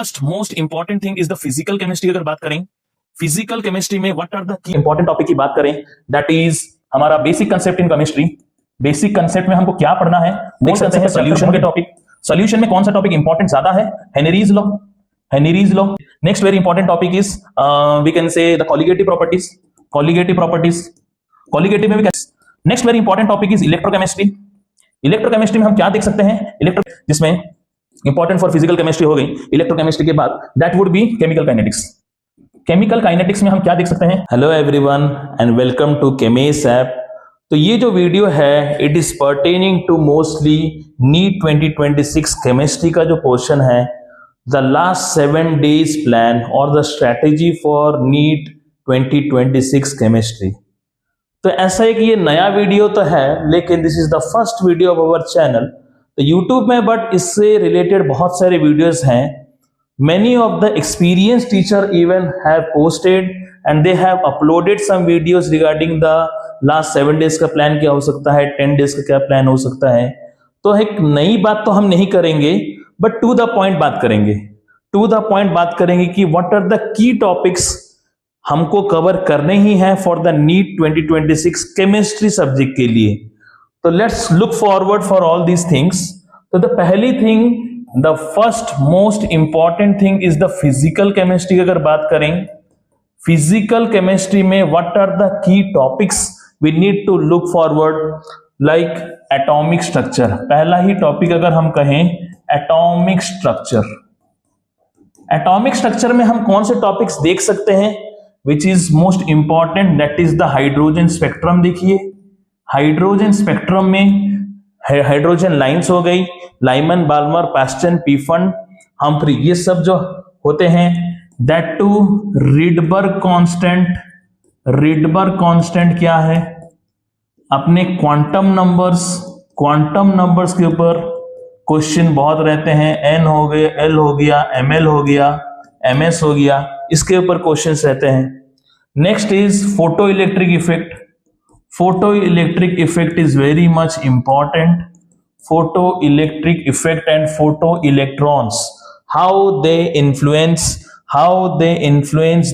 First most important thing is the physical chemistry. अगर बात करें फिजिकल केमिस्ट्री में what are the key important topic की बात करें, दैट इज हमारा basic concept in chemistry. Basic concept में हमको क्या पढ़ना है, देख सकते हैं सॉल्यूशन के टॉपिक। सॉल्यूशन में कौन सा टॉपिक इंपॉर्टेंट ज्यादा है? Henry's law. Henry's law. Next very important topic is we can say the colligative properties. Colligative properties, colligative में भी। Next very important topic is electrochemistry. Electrochemistry में हम क्या देख सकते हैं? जिसमें इंपॉर्टेंट फॉर फिजिकल केमिस्ट्री हो गई। इलेक्ट्रोकेमिस्ट्री के बाद that would be chemical kinetics. Chemical kinetics में हम क्या देख सकते हैं? Hello everyone and welcome to Chemes app. तो ये जो वीडियो है it is pertaining to mostly NEET 2026 chemistry का जो पोर्शन है, द लास्ट 7 days प्लान और the strategy for NEET 2026 chemistry. तो ऐसा है कि ये नया वीडियो तो है, लेकिन this is the first video of our channel तो यूट्यूब में, बट इससे रिलेटेड बहुत सारे वीडियोस हैं। Many of the experienced teacher even have posted and they have uploaded some videos regarding the last 7 days का प्लान क्या हो सकता है, 10 days का क्या प्लान हो सकता है। तो एक नई बात तो हम नहीं करेंगे, बट टू द पॉइंट बात करेंगे। टू द पॉइंट बात करेंगे कि what are the key topics हमको कवर करने ही है for the NEET 2026 chemistry subject के लिए। तो let's look forward for all these things. तो द पहली thing, the first most important thing is the physical chemistry. अगर बात करें फिजिकल केमिस्ट्री में what are the key topics we need to look forward, like atomic structure. पहला ही topic अगर हम कहें एटॉमिक स्ट्रक्चर। एटॉमिक स्ट्रक्चर में हम कौन से टॉपिक्स देख सकते हैं which is most important, that is the hydrogen spectrum. देखिए हाइड्रोजन स्पेक्ट्रम में हाइड्रोजन लाइंस हो गई, Lyman, Balmer, Paschen, Pfund, Humphrey, ये सब जो होते हैं। That to Rydberg constant. Rydberg constant क्या है? अपने क्वांटम नंबर्स के ऊपर क्वेश्चन बहुत रहते हैं। एन हो गए, एल हो गया, एमएल हो गया, एमएस हो गया, इसके ऊपर क्वेश्चंस रहते हैं। Next is photo electric effect. Photoelectric effect is very much important. Photoelectric effect and photoelectrons, how they influence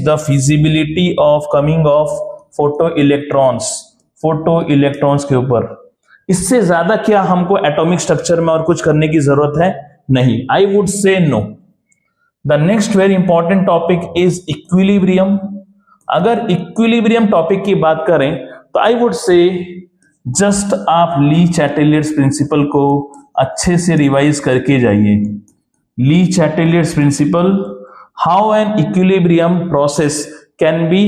the feasibility of coming of photoelectrons के ऊपर। इससे ज्यादा क्या हमको एटॉमिक स्ट्रक्चर में और कुछ करने की जरूरत है? नहीं, I would say no. The next very important topic is equilibrium. अगर इक्विलिब्रियम टॉपिक की बात करें तो आई वुड से जस्ट आप ली चैटेलियर्स प्रिंसिपल को अच्छे से रिवाइज करके जाइए। Le Chatelier's principle, how an equilibrium process can be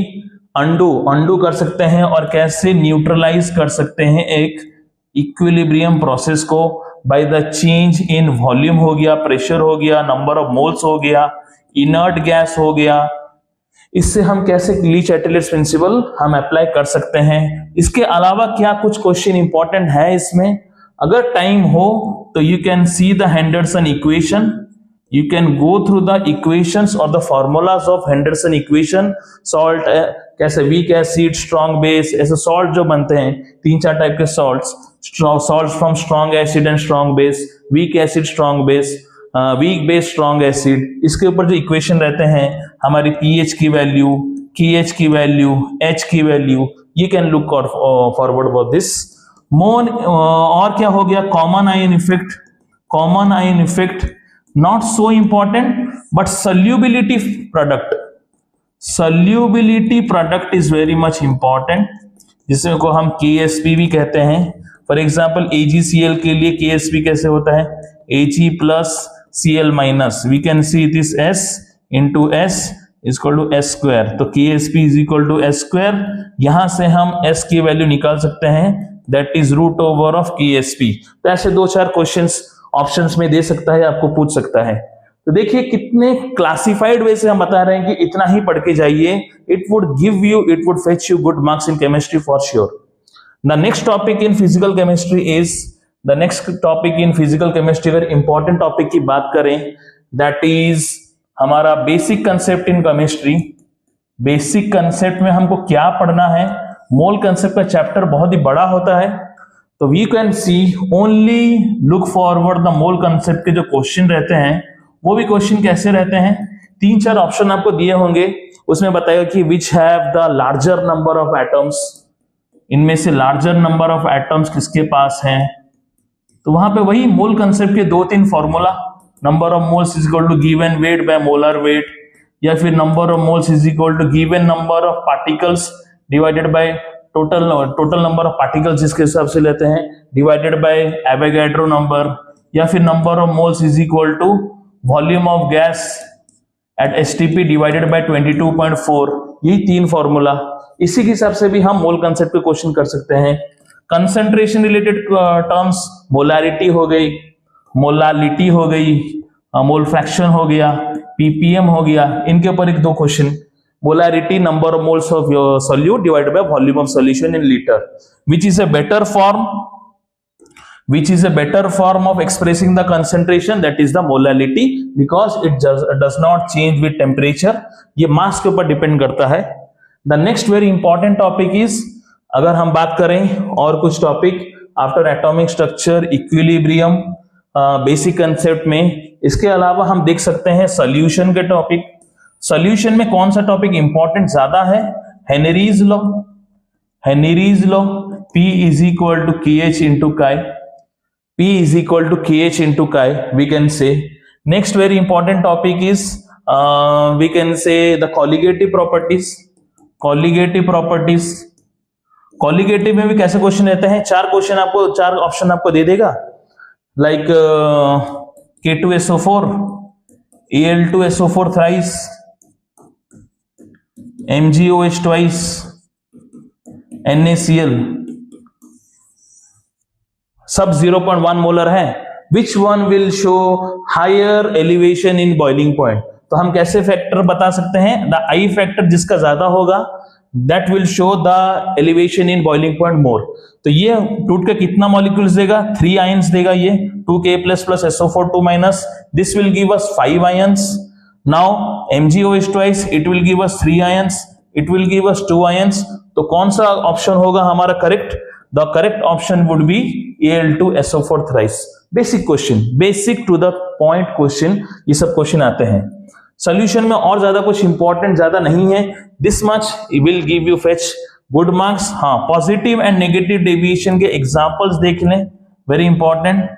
undo कर सकते हैं और कैसे न्यूट्रलाइज कर सकते हैं एक इक्विलिब्रियम प्रोसेस को by the change in volume हो गया, प्रेशर हो गया, नंबर ऑफ मोल्स हो गया, इनर्ट गैस हो गया। इससे हम कैसे ली चैटेलियर्स प्रिंसिपल हम अप्लाई कर सकते हैं। इसके अलावा क्या कुछ क्वेश्चन इंपॉर्टेंट है इसमें? अगर टाइम हो तो you can see the Henderson equation, you can go through the equations और the formulas of Henderson equation. Salt कैसे, वीक एसिड, स्ट्रॉन्ग बेस, ऐसे सॉल्ट जो बनते हैं 3-4 टाइप के salts from strong acid and strong base, weak acid strong base, weak base strong acid, इसके ऊपर जो इक्वेशन रहते हैं, हमारी पीएच की वैल्यू, KH की वैल्यू, H की value, you can look forward about this. और क्या हो गया? Common ion effect. Common ion effect not so important, but solubility product. Solubility product is very much important, जिसको हम KSP भी कहते हैं। फॉर एग्जाम्पल AgCl के लिए KSP कैसे होता है? Ag plus Cl minus, we can see this S into S is equal to S square। तो KSP is equal to S square। यहां से हम S की वैल्यू निकाल सकते हैं, that is root over of KSP। तो ऐसे 2-4 क्वेश्चंस ऑप्शंस में दे सकता है, आपको पूछ सकता है। तो देखिए कितने क्लासिफाइड वे से हम बता रहे हैं कि इतना ही पढ़ के जाइए, it would fetch you good marks in chemistry for sure। The next topic in physical chemistry is अगर इंपॉर्टेंट टॉपिक की बात करें, दैट इज हमारा basic concept in chemistry. Basic concept में हमको क्या पढ़ना है? मोल कंसेप्ट का चैप्टर बहुत ही बड़ा होता है, तो we can see only look forward the mole concept के जो क्वेश्चन रहते हैं वो भी क्वेश्चन कैसे रहते हैं, 3-4 ऑप्शन आपको दिए होंगे, उसमें बताएगा कि which have the larger number of atoms, इनमें से लार्जर नंबर ऑफ एटम्स किसके पास हैं। तो वहां पे वही मोल कंसेप्ट के 2-3 formula, number of moles is equal to given weight by molar weight, या फिर number of moles is equal to given number of particles divided by total number of particles जिसके हिसाब से लेते हैं डिवाइडेड बाय एवोगैड्रो नंबर, या फिर number of moles is equal to volume of gas at STP divided by 22.4। यही 3 formula, इसी के हिसाब से भी हम मोल कंसेप्ट पे क्वेश्चन कर सकते हैं। कंसंट्रेशन रिलेटेड टर्म्स, मोलारिटी हो गई, मोलालिटी हो गई, मोल फ्रैक्शन हो गया, पीपीएम हो गया, इनके ऊपर 1-2 question. Molarity, number of moles of your solute divided by volume of solution in litre, which is a better form of expressing the concentration, that is the molality, because it does not change with temperature, ये मास के ऊपर depend करता है। The next very important topic is, अगर हम बात करें और कुछ topic after atomic structure, equilibrium, basic concept में, इसके अलावा हम देख सकते हैं सॉल्यूशन के टॉपिक। सॉल्यूशन में कौन सा टॉपिक इंपॉर्टेंट ज्यादा है, Henry's law, P is equal to KH into chi, P is equal to KH into chi, we can say. Next very important topic is we can say the colligative properties, colligative में भी कैसे question रहते हैं, 4 option आपको दे देगा, like K2SO4, Al2SO4 thrice, MgOH twice, NaCl, सब 0.1 molar है। Which one will show higher elevation in boiling point, तो हम कैसे फैक्टर बता सकते हैं, द आई फैक्टर जिसका ज्यादा होगा that will show the elevation in boiling point more. तो ये टूट के कितना मॉलिक्यूल्स देगा, 3 आयंस देगा, ये 2K++SO4 2-, this will give us 5 ions. Now MgOH twice, it will give us 3 ions, it will give us 2 ions. तो कौन सा ऑप्शन होगा हमारा correct, the correct option would be Al2SO4 thrice। बेसिक question, basic to the point question, ये सब question आते हैं सॉल्यूशन में, और ज्यादा कुछ इंपॉर्टेंट ज्यादा नहीं है। This much will give you fetch good marks. हाँ, पॉजिटिव एंड नेगेटिव डेविएशन के एग्जांपल्स देख लें, very important.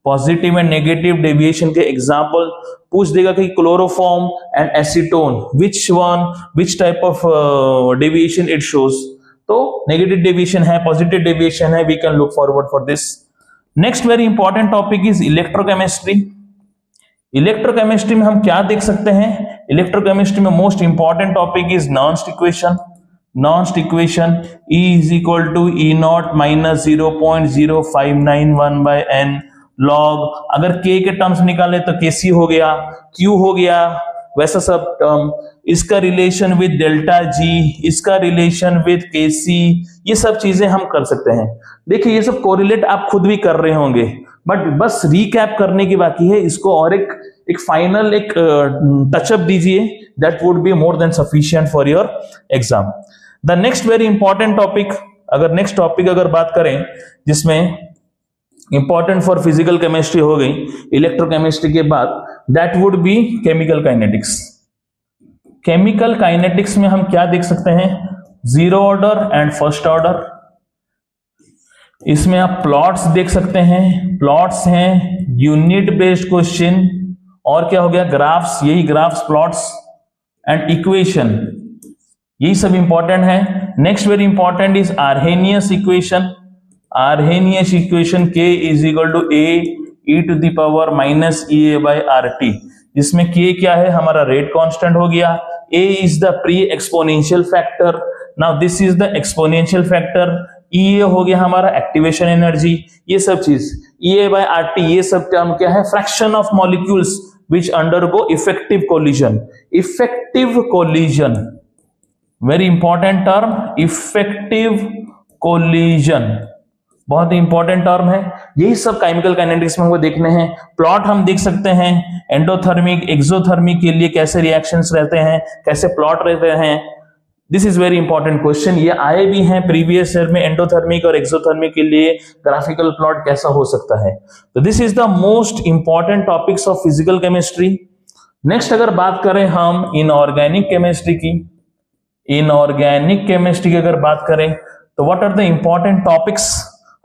Positive and negative deviation के एग्जांपल पूछ देगा कि chloroform and acetone, which type of deviation it shows. तो नेगेटिव डेविएशन है, पॉजिटिव डेविएशन है, we can look forward for this. Next very important topic is electrochemistry. Electrochemistry में हम क्या देख सकते हैं, इलेक्ट्रोकेमिस्ट्री में most important topic is Nernst equation. E is equal to E0 minus 0.0591/n log, अगर K के टर्म्स निकाले तो Kc हो गया, Q हो गया, वैसा सब टर्म, इसका रिलेशन विद डेल्टा जी, इसका रिलेशन विद Kc, ये सब चीजें हम कर सकते हैं। देखिए ये सब कोरिलेट आप खुद भी कर रहे होंगे, बट बस रिकैप करने की बाकी है, इसको और एक फाइनल एक टचअप दीजिए, that would be more than sufficient for your exam. The next very important topic, अगर नेक्स्ट टॉपिक अगर बात करें जिसमें इंपॉर्टेंट फॉर फिजिकल केमिस्ट्री हो गई इलेक्ट्रोकेमिस्ट्री के बाद, that would be chemical kinetics. Chemical kinetics में हम क्या देख सकते हैं, 0 ऑर्डर एंड फर्स्ट ऑर्डर। इसमें आप प्लॉट्स देख सकते हैं, प्लॉट्स हैं, यूनिट बेस्ड क्वेश्चन, और क्या हो गया, ग्राफ्स, यही ग्राफ्स, प्लॉट्स एंड इक्वेशन, यही सब इंपॉर्टेंट है। Next very important is Arrhenius equation. Arrhenius equation K is equal to A e to the power minus EA/RT, जिसमें K क्या है, हमारा रेट कांस्टेंट हो गया, A is the pre exponential factor, now this is the exponential factor, EA हो गया हमारा activation energy, ये सब चीज EA/RT, ये सब टर्म क्या है, fraction of molecules which undergo effective collision. Effective collision, very important term, effective collision बहुत ही इंपॉर्टेंट टर्म है। यही सब केमिकल काइनेटिक्स में हमको देखने हैं। प्लॉट हम देख सकते हैं, एंडोथर्मिक, एक्सोथर्मिक के लिए कैसे रिएक्शंस रहते हैं, कैसे प्लॉट रहते हैं, this is very important question, ये आए भी हैं प्रीवियस ईयर में, एंडोथर्मिक और एक्सोथर्मिक के लिए ग्राफिकल प्लॉट कैसा हो सकता है। तो this is the most important topics of physical chemistry. Next अगर बात करें हम इनऑर्गेनिक केमिस्ट्री की, इनऑर्गेनिक केमिस्ट्री की अगर बात करें तो what are the important topics.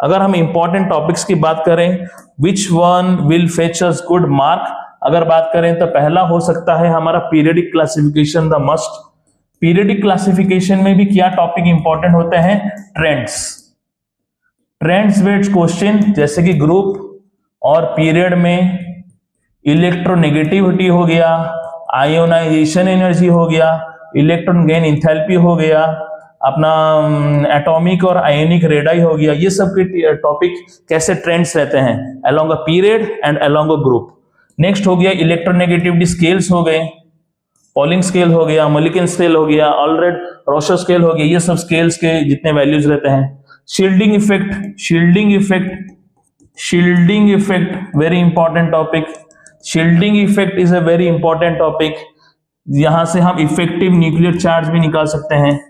अगर हम इंपॉर्टेंट टॉपिक्स की बात करें, which one will fetch us good mark, अगर बात करें तो पहला हो सकता है हमारा periodic classification, the must. Periodic classification में भी क्या टॉपिक इंपॉर्टेंट होते हैं, ट्रेंड्स, ट्रेंड्स बेस्ड क्वेश्चन, जैसे कि ग्रुप और पीरियड में इलेक्ट्रोनेगेटिविटी हो गया, आयोनाइजेशन एनर्जी हो गया, इलेक्ट्रॉन गेन इंथैल्पी हो गया, अपना एटॉमिक और आयनिक रेडाई हो गया, ये सब के टॉपिक कैसे ट्रेंड्स रहते हैं along a period and along a group. Next हो गया इलेक्ट्रोनेगेटिविटी स्केल्स हो गए, पॉलिंग स्केल हो गया, मलिकन स्केल हो गया, ऑलरेड रोशर स्केल हो गया, ये सब स्केल्स के जितने वैल्यूज रहते हैं। Shielding effect, shielding effect, shielding effect very important topic. Shielding effect is a very important topic, यहां से हम इफेक्टिव न्यूक्लियर चार्ज भी निकाल सकते हैं।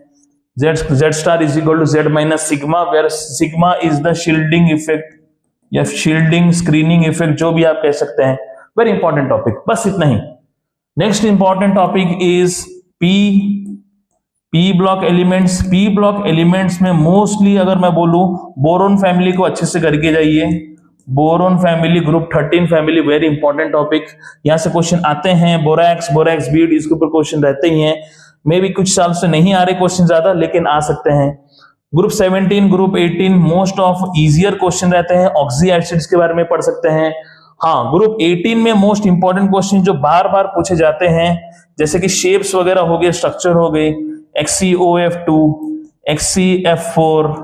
Z star is equal to Z minus sigma, where sigma is the shielding effect या shielding screening effect, जो भी आप कह सकते हैं। वेरी इंपॉर्टेंट टॉपिक, बस इतना ही। Next important topic is P block elements. P block elements में मोस्टली अगर मैं बोलूं, बोरोन फैमिली को अच्छे से करके जाइए, boron family, group 13 family, very important topic. यहां से क्वेश्चन आते हैं, बोरैक्स, बोरैक्स बीड, इसके ऊपर क्वेश्चन रहते ही हैं। मे भी कुछ साल से नहीं आ रहे क्वेश्चन ज्यादा, लेकिन आ सकते हैं। Group 17, group 18 most of easier question रहते हैं, ऑक्सी एसिड्स के बारे में पढ़ सकते हैं। हाँ, ग्रुप 18 में मोस्ट इंपॉर्टेंट क्वेश्चन जो बार बार पूछे जाते हैं, जैसे कि शेप्स वगैरह हो गए, स्ट्रक्चर हो गए, XCOF2, XCF4,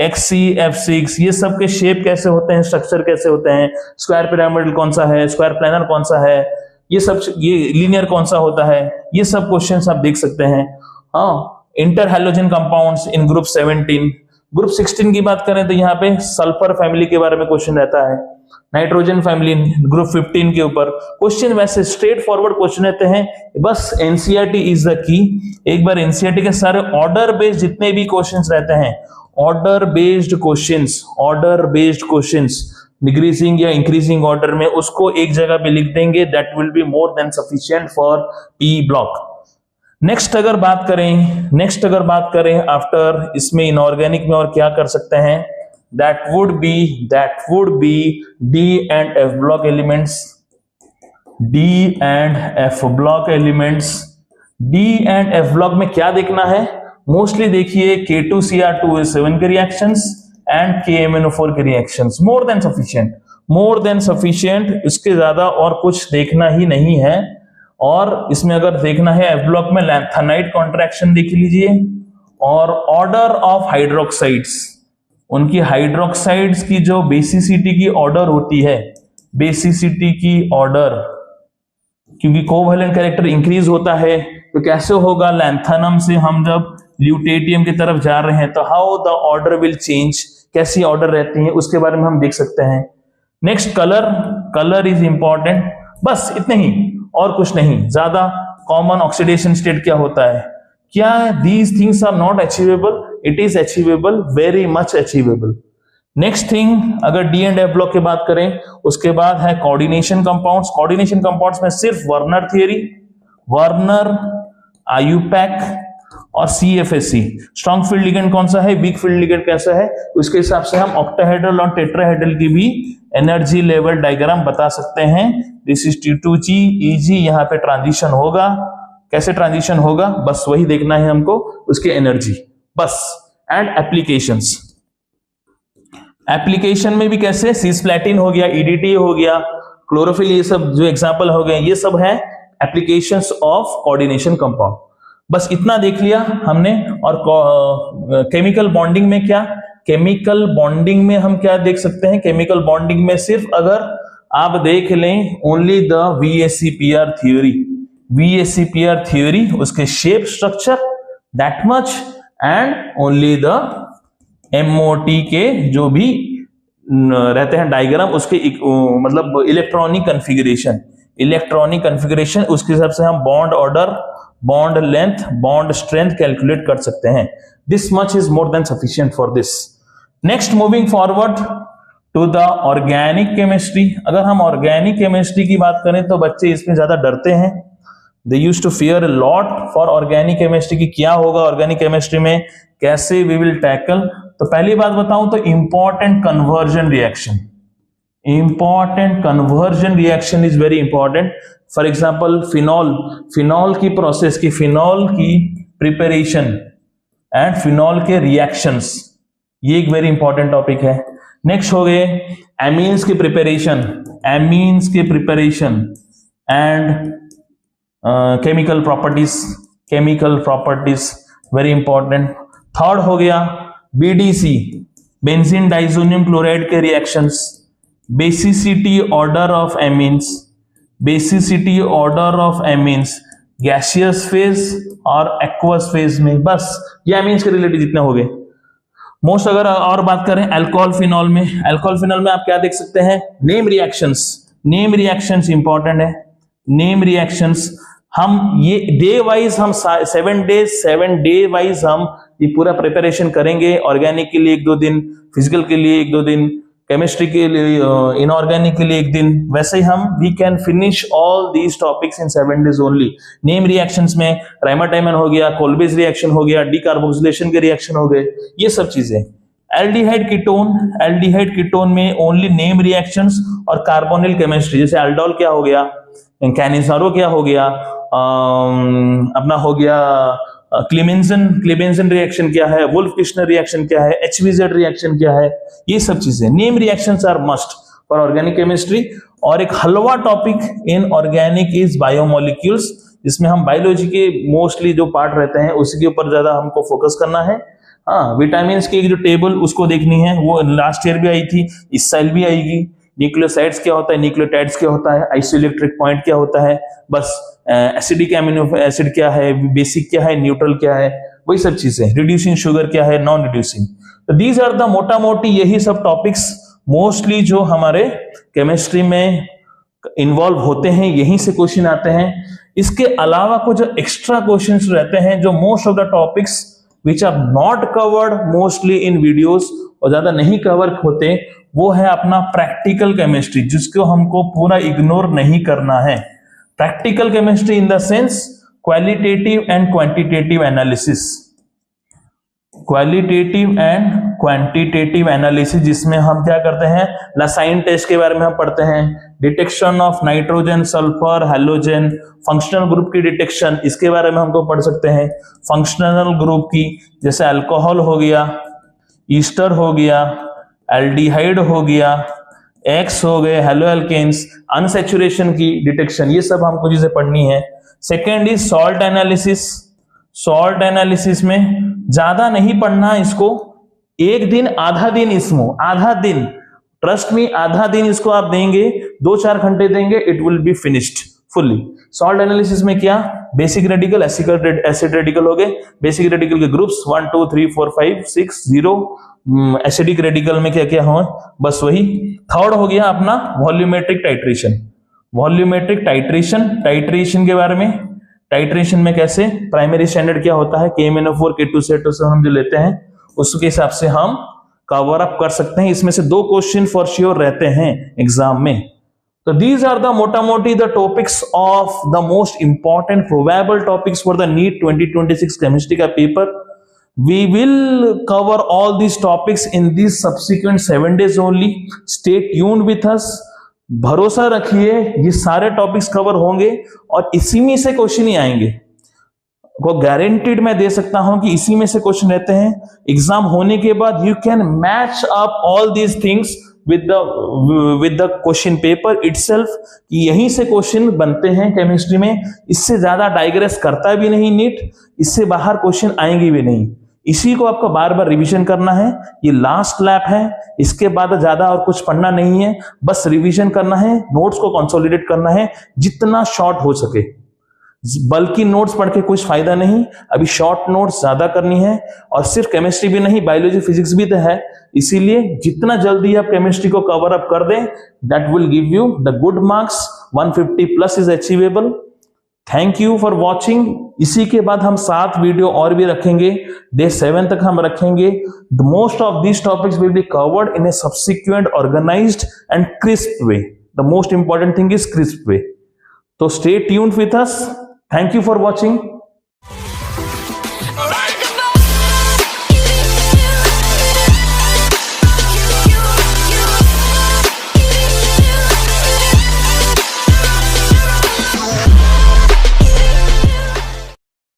XCF6, ये सब के शेप कैसे होते हैं, स्ट्रक्चर कैसे होते हैं, स्क्वायर पिरामिडल कौन सा है, स्क्वायर प्लानर कौन सा है, ये सब, ये लीनियर कौन सा होता है, ये सब क्वेश्चंस आप देख सकते हैं। हाँ, inter halogen compounds in group 17। Group 16 की बात करें तो यहाँ पे सल्फर फैमिली के बारे में क्वेश्चन रहता है, नाइट्रोजन फैमिली ग्रुप 15 के ऊपर क्वेश्चन, वैसे स्ट्रेट फॉरवर्ड क्वेश्चन रहते हैं। बस एनसीईआरटी इज द की। एक बार एनसीईआरटी के सारे ऑर्डर बेस्ड जितने भी क्वेश्चंस रहते हैं, order based questions, order based questions, decreasing या इंक्रीजिंग ऑर्डर में, उसको एक जगह पे लिख देंगे, that will be more than sufficient for P block. Next अगर बात करें आफ्टर इसमें इनऑर्गेनिक में और क्या कर सकते हैं, that would B D and F block elements, D and F block elements. D and F block में क्या देखना है, मोस्टली देखिए K2Cr2O7 के रिएक्शंस एंड KMnO4 के रिएक्शंस, मोर देन सफिशिएंट, इसके ज्यादा और कुछ देखना ही नहीं है। और इसमें अगर देखना है एफ ब्लॉक में लैंथेनाइट कॉन्ट्रैक्शन देख लीजिए, और ऑर्डर ऑफ हाइड्रोक्साइड्स, उनकी हाइड्रोक्साइड्स की जो बेसिसिटी की ऑर्डर होती है, बेसिसिटी की ऑर्डर, क्योंकि कोवैलेंट कैरेक्टर इंक्रीज होता है तो कैसे होगा, लैंथेनम से हम जब ल्यूटेटियम की तरफ जा रहे हैं तो how the order will change, कैसी ऑर्डर रहती है, उसके बारे में हम देख सकते हैं। नेक्स्ट कलर इज इंपॉर्टेंट, बस इतने ही और कुछ नहीं ज्यादा। कॉमन ऑक्सीडेशन स्टेट क्या होता है, क्या these things are not achievable, it is achievable, very much achievable. Next thing, अगर डी एंड एफ ब्लॉक की बात करें, उसके बाद है कोऑर्डिनेशन कंपाउंड्स। कोऑर्डिनेशन कंपाउंड्स में सिर्फ वर्नर थियरी, वर्नर, आईयूपैक और CFSE। स्ट्रॉन्ग फील्ड लिगेंड कौन सा है, वीक फील्ड लिगेंड कैसा है, उसके हिसाब से हम ऑक्टाहेड्रल और टेट्राहेड्रल की भी एनर्जी लेवल डायग्राम बता सकते हैं। दिस इज T2G EG, यहाँ पे ट्रांजिशन होगा, कैसे ट्रांजिशन होगा, बस वही देखना है हमको, उसके एनर्जी बस। एंड एप्लीकेशंस, एप्लीकेशन में भी कैसे, सिस्प्लैटिन हो गया, EDTA हो गया, क्लोरोफिल, ये सब जो एग्जाम्पल हो गए, ये सब है एप्लीकेशंस ऑफ कोऑर्डिनेशन कंपाउंड। बस इतना देख लिया हमने। और केमिकल बॉन्डिंग में क्या, केमिकल बॉन्डिंग में हम क्या देख सकते हैं, केमिकल बॉन्डिंग में सिर्फ अगर आप देख लें only the VSEPR theory, VSEPR theory, उसके shape structure, that much, and only the MOT के जो भी रहते हैं डायग्राम, उसके मतलब इलेक्ट्रॉनिक कन्फिगरेशन, उसके हिसाब से हम bond order bond length, bond strength calculate कर सकते हैं। This much is more than sufficient for this. Next moving forward to the organic chemistry. अगर हम ऑर्गेनिक केमिस्ट्री की बात करें तो बच्चे इसमें ज्यादा डरते हैं। They used to fear a lot for organic chemistry की क्या होगा ऑर्गेनिक केमिस्ट्री में, कैसे वी विल टैकल। तो पहली बात बताऊं तो important conversion reaction, important conversion reaction is very important. For example phenol, phenol की प्रोसेस की, फिनॉल की प्रिपरेशन एंड फिनॉल के रिएक्शंस, ये एक वेरी इंपॉर्टेंट टॉपिक है। नेक्स्ट हो गए एमीन्स की प्रिपरेशन, एमीन्स के preparation and chemical properties, chemical properties very important. Third हो गया बीडीसी, बेंजीन डाइजोनियम क्लोराइड के reactions, basicity order of amines, basicity order of amines gaseous phase और aqueous phase में, बस ये एमीन्स के रिलेटेड जितने हो गए। मोस्ट अगर और बात करें अल्कोहल फिनॉल में, अल्कोहल फिनॉल में आप क्या देख सकते हैं, name reactions, name reactions important है। नेम रिएक्शंस हम ये डे वाइज हम 7 डे वाइज हम ये पूरा प्रिपरेशन करेंगे। ऑर्गेनिक के लिए 1-2 दिन, फिजिकल के लिए 1-2 दिन, केमिस्ट्री के लिए, इनऑर्गेनिक के लिए 1 दिन, वैसे ही हम we can finish all these topics in 7 days only. Name reactions में राइमाटाइमन हो गया, कोल्बेज रिएक्शन हो गया, डीकार्बोक्सिलेशन के रिएक्शन हो गए, ये सब चीजें। एल्डिहाइड कीटोन, एल्डिहाइड कीटोन में ओनली नेम रिएक्शंस और कार्बोनिल केमिस्ट्री, जैसे एल्डोल क्या हो गया, कैनिसारो क्या हो गया, अपना हो गया क्लीमेंजन, क्लीमेंजन रिएक्शन क्या है, वुल्फ किश्नर रिएक्शन क्या है, HVZ रिएक्शन क्या है, ये सब चीजें। Name reactions are must for organic chemistry. और एक हलवा topic in organic is biomolecules, जिसमें हम बायोलॉजी के मोस्टली जो पार्ट रहते हैं उसी के ऊपर ज्यादा हमको फोकस करना है। हाँ, विटामिन की एक जो टेबल उसको देखनी है, वो लास्ट ईयर भी आई थी, इस साल भी आएगी। न्यूक्लियोसाइड्स क्या होता है, न्यूक्लियोटाइड्स क्या होता है, आइसोइलेक्ट्रिक पॉइंट क्या होता है, बस एसिडिक एमिनो एसिड क्या है, बेसिक क्या है, न्यूट्रल क्या है, वही सब चीजें। रिड्यूसिंग शुगर क्या है, नॉन रिड्यूसिंग। तो दीज आर द मोटा मोटी यही सब टॉपिक्स मोस्टली जो हमारे केमिस्ट्री में इन्वॉल्व होते हैं, यहीं से क्वेश्चन आते हैं। इसके अलावा कुछ एक्स्ट्रा क्वेश्चंस रहते हैं जो most of the topics which are not covered mostly in videos और ज्यादा नहीं कवर होते, वो है अपना प्रैक्टिकल केमिस्ट्री, जिसको हमको पूरा इग्नोर नहीं करना है। Practical chemistry in the sense qualitative and quantitative analysis, qualitative and quantitative analysis, जिसमें हम क्या करते हैं, लासाइन टेस्ट के बारे में हम पढ़ते हैं, detection of nitrogen, sulphur, halogen, functional group की डिटेक्शन, इसके बारे में हमको पढ़ सकते हैं। फंक्शनल ग्रुप की जैसे अल्कोहल हो गया, ईस्टर हो गया, एल्डिहाइड हो गया, एक्स हो गए, हेलो एल्केन्स, अनसैचुरेशन की डिटेक्शन, ये सब हमको चीजें पढ़नी है। Second is salt analysis. Salt analysis में ज्यादा नहीं पढ़ना इसको, 1 दिन आधा दिन, इसमें आधा दिन, ट्रस्ट मी आधा दिन इसको आप देंगे, 2-4 घंटे देंगे, it will be finished fully. Salt analysis में क्या, बेसिक रेडिकल, एसिड रेडिकल हो गए, बेसिक रेडिकल के ग्रुप्स 1 2 3 4 5 6 0, एसिडिक रेडिकल में क्या क्या हो, बस वही। थर्ड हो गया अपना volumetric titration. Volumetric titration, titration के बारे में, टाइट्रेशन में कैसे, प्राइमरी स्टैंडर्ड क्या होता है, KMnO4 K2 से हम जो लेते हैं उसके हिसाब से हम कवर अप कर सकते हैं। इसमें से 2 क्वेश्चन फॉर श्योर रहते हैं एग्जाम में। तो these are the मोटा मोटी the topics of the most important probable topics for the NEET 2026 chemistry का paper. We will cover all these topics in these subsequent 7 days only. Stay tuned with us. भरोसा रखिए ये सारे topics cover होंगे और इसी में से क्वेश्चन ही आएंगे, को गारंटीड मैं दे सकता हूं कि इसी में से क्वेश्चन रहते हैं। एग्जाम होने के बाद you can match up all these things with the question paper itself, कि यहीं से क्वेश्चन बनते हैं केमिस्ट्री में। इससे ज्यादा डाइग्रेस करता भी नहीं नीट, इससे बाहर क्वेश्चन आएंगे भी नहीं। इसी को आपको बार बार रिवीजन करना है। ये लास्ट लैप है, इसके बाद ज्यादा और कुछ पढ़ना नहीं है, बस रिवीजन करना है, नोट्स को कंसोलिडेट करना है जितना शॉर्ट हो सके। बल्कि नोट्स पढ़ के कुछ फायदा नहीं, अभी शॉर्ट नोट्स ज्यादा करनी है। और सिर्फ केमिस्ट्री भी नहीं, बायोलॉजी फिजिक्स भी तो है, इसीलिए जितना जल्दी आप केमिस्ट्री को कवर अप कर दें, that will give you the good marks. 150 plus is achievable. Thank you for watching. इसी के बाद हम 7 वीडियो और भी रखेंगे, डे 7 तक हम रखेंगे। The most of these topics will be covered in a subsequent organised and crisp way. The most important thing is crisp way. तो stay tuned with us. Thank you for watching.